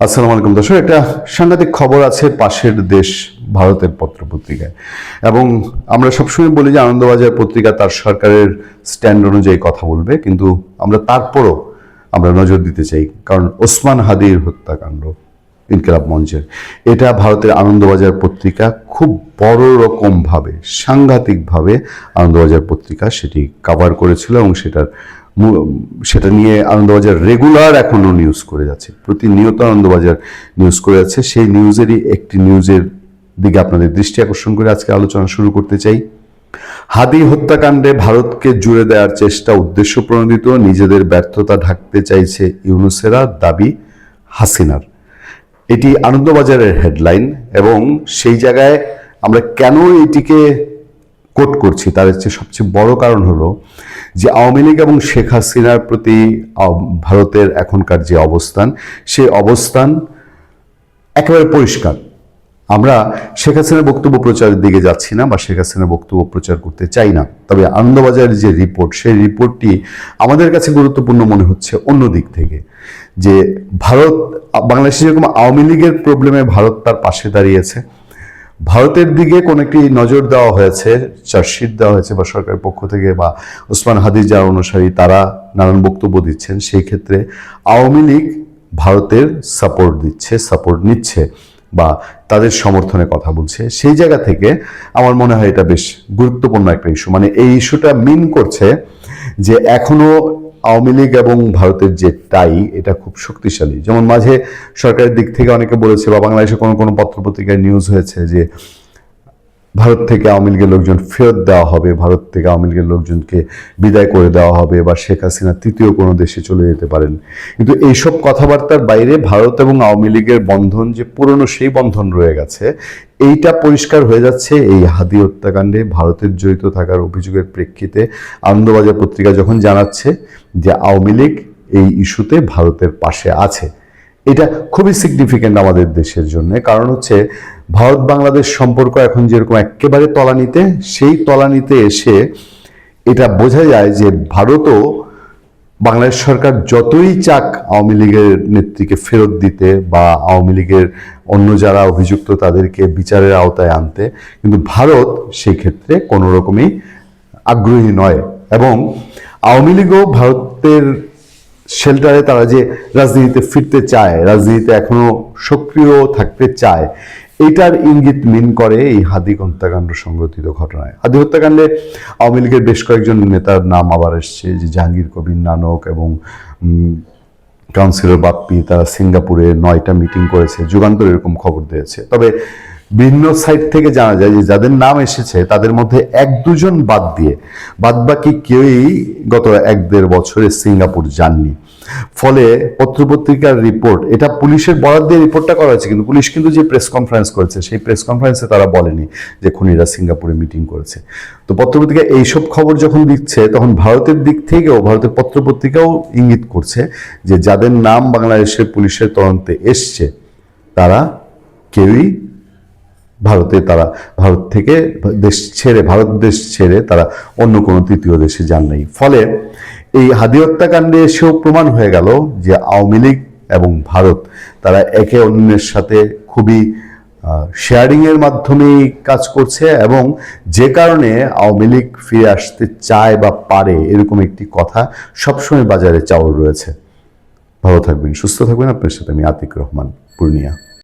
আসসালামু আলাইকুম দর্শক, একটা সাংঘাতিক খবর আছে পাশের দেশ ভারতের পত্রপত্রিকায়। এবং আমরা সবসময় বলি যে আনন্দবাজার পত্রিকা তার সরকারের স্ট্যান্ড অনুযায়ী কথা বলবে, কিন্তু তারপরও আমরা নজর দিতে চাই, কারণ ওসমান হাদির হত্যাকাণ্ড ইনকিলাব মঞ্চের, এটা ভারতের আনন্দবাজার পত্রিকা খুব বড় রকম ভাবে, সাংঘাতিকভাবে আনন্দবাজার পত্রিকা সেটি কাভার করেছিল এবং সেটা নিয়ে আনন্দবাজার রেগুলার এখনো নিউজ করে যাচ্ছে, প্রতিনিয়ত আনন্দবাজার নিউজ করে যাচ্ছে। সেই নিউজেরই একটি নিউজের দিকে আপনাদের দৃষ্টি আকর্ষণ করে আজকে আলোচনা শুরু করতে চাই। হাদি হত্যাকাণ্ডে ভারতকে জুড়ে দেওয়ার চেষ্টা উদ্দেশ্য প্রণোদিত, নিজেদের ব্যর্থতা ঢাকতে চাইছে ইউনূসেরা, দাবি হাসিনার। এটি আনন্দবাজারের হেডলাইন, এবং সেই জায়গায় আমরা কেন এটিকে কোট করছি তার চেয়ে সবচেয়ে বড় কারণ হলো যে আওয়ামী লীগ এবং শেখ হাসিনার প্রতি ভারতের এখনকার যে অবস্থান, সেই অবস্থান একেবারে পরিষ্কার। আমরা শেখ হাসিনার বক্তব্য প্রচারের দিকে যাচ্ছি না বা শেখ হাসিনার বক্তব্য প্রচার করতে চাই না, তবে আনন্দবাজারের যে রিপোর্ট, সেই রিপোর্টটি আমাদের কাছে গুরুত্বপূর্ণ মনে হচ্ছে অন্য দিক থেকে, যে ভারত বাংলাদেশে যেরকম আওয়ামী লীগের প্রবলেমে ভারত তার পাশে দাঁড়িয়েছে, ভারতের দিকে কোন একটি নজর দেওয়া হয়েছে, চার্জশিট দেওয়া হয়েছে বা সরকারের পক্ষ থেকে, বা ওসমান হাদির যারা অনুসারী তারা নানান বক্তব্য দিচ্ছেন, সেই ক্ষেত্রে আওয়ামী লীগ ভারতের সাপোর্ট দিচ্ছে, সাপোর্ট নিচ্ছে বা তাদের সমর্থনে কথা বলছে। সেই জায়গা থেকে আমার মনে হয় এটা বেশ গুরুত্বপূর্ণ একটা ইস্যু। মানে এই ইস্যুটা মিন করছে যে এখনো আওয়ামী লীগ এবং ভারতের যে টাই, এটা খুব শক্তিশালী। যেমন মাঝে সরকারের দিক থেকে অনেকে বলেছে বা বাংলাদেশে কোনো কোনো পত্রপত্রিকায় নিউজ হয়েছে যে ভারত থেকে আওয়ামী লীগের লোকজন ফেরত দেওয়া হবে, ভারত থেকে আওয়ামী লীগের লোকজনকে বিদায় করে দেওয়া হবে, বা শেখ হাসিনা তৃতীয় কোনো দেশে চলে যেতে পারেন। কিন্তু এইসব কথাবার্তার বাইরে ভারত এবং আওয়ামী লীগের বন্ধন যে পুরনো, সেই বন্ধন রয়ে গেছে। এইটা পরিষ্কার হয়ে যাচ্ছে এই হাদি হত্যাকাণ্ডে ভারতের জড়িত থাকার অভিযোগের প্রেক্ষিতে আনন্দবাজার পত্রিকা যখন জানাচ্ছে যে আওয়ামী লীগ এই ইস্যুতে ভারতের পাশে আছে। এটা খুবই সিগনিফিক্যান্ট আমাদের দেশের জন্য, কারণ হচ্ছে ভারত বাংলাদেশ সম্পর্ক এখন যেরকম একেবারে তলানিতে, সেই তলানিতে এসে এটা বোঝা যায় যে ভারতও বাংলাদেশ সরকার যতই চাক আওয়ামী লীগের নেত্রীকে ফেরত দিতে বা আওয়ামী লীগের অন্য যারা অভিযুক্ত তাদেরকে বিচারের আওতায় আনতে, কিন্তু ভারত সেই ক্ষেত্রে কোনো রকমই আগ্রহী নয়। এবং আওয়ামী লীগও ভারতের শেল্টারে তারা যে রাজনীতিতে ফিরতে চায়, রাজনীতিতে এখনো সক্রিয় থাকতে চায়, এটার ইঙ্গিত মিন করে এই হাদি হত্যাকাণ্ড সংঘটিত ঘটনায়। হাদি হত্যাকাণ্ডে আওয়ামী লীগের বেশ কয়েকজন নেতার নাম আবার এসছে, যে জাহাঙ্গীর কবির নানক এবং কাউন্সিলর বাপ্পি, তারা সিঙ্গাপুরে 9টা মিটিং করেছে, যুগান্তর এরকম খবর দিয়েছে। তবে বিভিন্ন সাইট থেকে জানা যায় যে যাদের নাম এসেছে তাদের মধ্যে 1-2 জন বাদ দিয়ে বাদবাকি কেউই গত 1-1.5 বছরে সিঙ্গাপুর যাননি। ফলে পত্রপত্রিকার রিপোর্ট, এটা পুলিশের বরাদ দিয়ে রিপোর্টটা করা হয়েছে, কিন্তু পুলিশ কিন্তু যে প্রেস কনফারেন্স করেছে, সেই প্রেস কনফারেন্সে তারা বলেনি যে খুনিরা সিঙ্গাপুরে মিটিং করেছে। তো পত্রপত্রিকা এইসব খবর যখন দিচ্ছে, তখন ভারতের দিক থেকেও, ভারতের পত্রপত্রিকাও ইঙ্গিত করছে যে যাদের নাম বাংলাদেশের পুলিশের তদন্তে এসছে তারা কেউই ভারত থেকে ভারত দেশ ছেড়ে তারা অন্য কোনো তৃতীয় দেশে যান নাই। ফলে এই হাদি হত্যাকাণ্ডে এসেও প্রমাণ হয়ে গেল যে আওয়ামী লীগ এবং ভারত তারা একে অন্যের সাথে খুবই শেয়ারিং এর মাধ্যমেই কাজ করছে, এবং যে কারণে আওয়ামী লীগ ফিরে আসতে চায় বা পারে, এরকম একটি কথা সবসময় বাজারে চাউর রয়েছে। ভালো থাকবেন, সুস্থ থাকবেন। আপনার সাথে আমি আতিক রহমান, পূর্ণিয়া।